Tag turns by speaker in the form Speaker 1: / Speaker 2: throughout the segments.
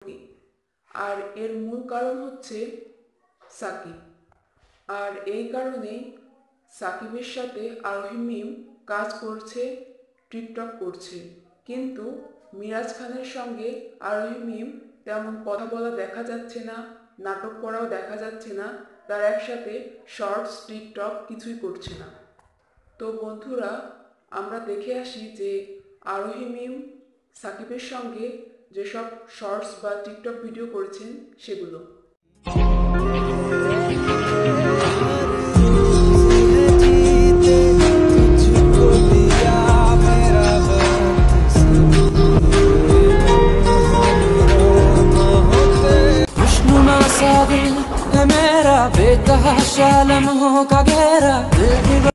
Speaker 1: আর এর মূল কারণ হচ্ছে সাকিব। আর এই কারণেই সাকিবের সাথে আরোহী মিম কাজ করছে, টিকটক করছে, কিন্তু মিরাজ খানের সঙ্গে আরোহী মিম তেমন কথা বলা দেখা যাচ্ছে না, নাটক করাও দেখা যাচ্ছে না, তারা একসাথে শর্টস টিকটক কিছুই করছে না। তো বন্ধুরা, আমরা দেখে আসি যে আরোহী মিম সাকিবের সঙ্গে যেসব শর্টস বা টিকটক ভিডিও করেছেন সেগুলো।
Speaker 2: मेरा बेतहाशा लम्हों का गहरा दिल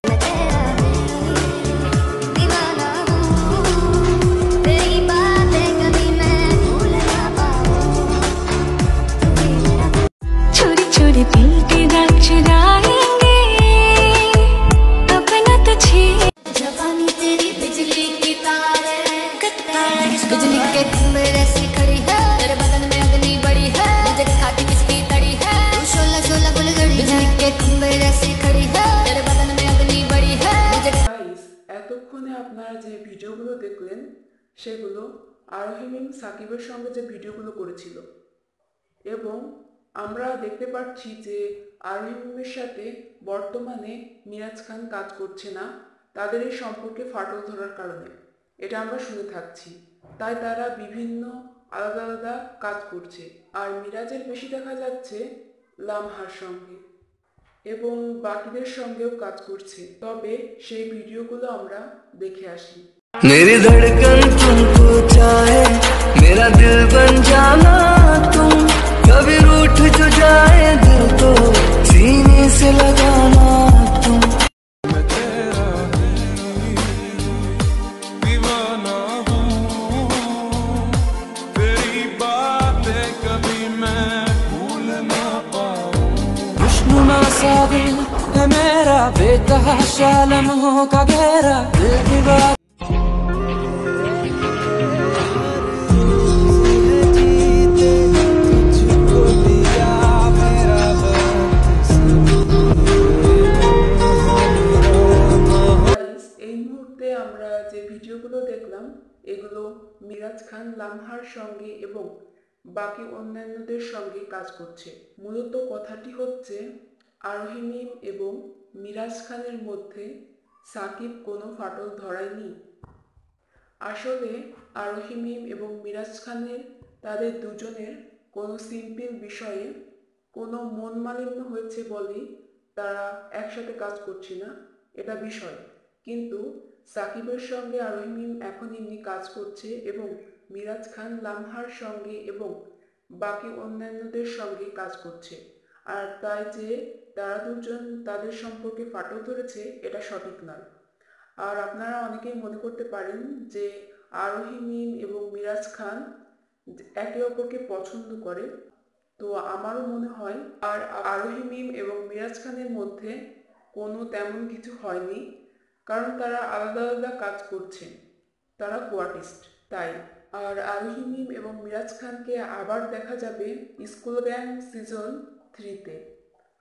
Speaker 2: छोरी छोरी दिल के दाग चुराएंगे अपना तुझे जवानी तेरी बिजली की तार है बिजली के खंभे जैसी खड़ी है तेरे बदन में अग्नि बड़ी है मुझे खाती किसकी तड़ी है शोला शोला गुलगड़ी बिजली के खंभे जैसी खड़ी है तेरे बदन में अग्नि बड़ी है मुझे।
Speaker 1: গাইস, এতক্ষণে আপনারা যে ভিডিওগুলো দেখলেন সেগুলো আরোহী মিম সাকিবের সঙ্গে যে ভিডিওগুলো করেছিল, এবং আমরা দেখতে পাচ্ছি যে আরোহী মিমের সাথে বর্তমানে মিরাজ খান কাজ করছে না, তাদের এই সম্পর্কে ফাটল ধরার কারণে। এটা আমরা শুনে থাকছি, তাই তারা বিভিন্ন আলাদা আলাদা কাজ করছে। আর মিরাজের বেশি দেখা যাচ্ছে লামহার সঙ্গে, এবং বাকিদের সঙ্গেও কাজ করছে। তবে সেই ভিডিওগুলো আমরা দেখে আসি।
Speaker 2: मेरी धड़कन तुमको चाहे मेरा दिल बन जाना तुम कभी रूठ जो जाए दिल को सीने से लगाना तुम मैं तेरा दीवाना हूँ तेरी बातें कभी मैं भूल ना पाऊँ खुशनुमा सा दिल है मेरा बेतहाशा लम्हों का गहरा दिल की बात
Speaker 1: আমরা যে ভিডিওগুলো দেখলাম এগুলো মিরাজ খান লামহার সঙ্গে এবং বাকি অন্যান্যদের সঙ্গে কাজ করছে। মূলত কথাটি হচ্ছে আরোহী মিম এবং মিরাজ খানের মধ্যে সাকিব কোনো ফাটল ধরায়নি। আসলে আরোহী মিম এবং মিরাজ খানের তাদের দুজনের কোনো সিম্পল বিষয়ে কোনো মন মালিন্য হয়েছে বলেই তারা একসাথে কাজ করছে না, এটা বিষয়। কিন্তু সাকিবের সঙ্গে আরোহী মিম এখন এমনি কাজ করছে এবং মিরাজ খান লামহার সঙ্গে এবং বাকি অন্যান্যদের সঙ্গে কাজ করছে। আর তাই যে তারা দুজন তাদের সম্পর্কে ফাটল ধরেছে এটা সঠিক নয়। আর আপনারা অনেকেই মনে করতে পারেন যে আরোহী মিম এবং মিরাজ খান একে অপরকে পছন্দ করে, তো আমারও মনে হয়। আর আরোহী মিম এবং মিরাজ খানের মধ্যে কোনো তেমন কিছু হয়নি, কারণ তারা আলাদা আলাদা কাজ করছে, তারা কোয়ার্টিস্ট তাই। আর আরোহী মিম এবং মিরাজ খানকে আবার দেখা যাবে স্কুল গ্যাং সিজন 3-তে,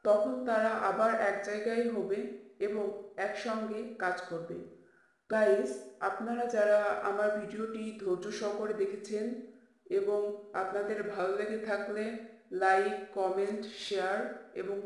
Speaker 1: তখন তারা আবার এক জায়গায় হবে এবং একসঙ্গে কাজ করবে। গাইস, আপনারা যারা আমার ভিডিওটি ধৈর্য সহকারে দেখেছেন এবং আপনাদের ভালো লেগে থাকলে লাইক, কমেন্ট, শেয়ার এবং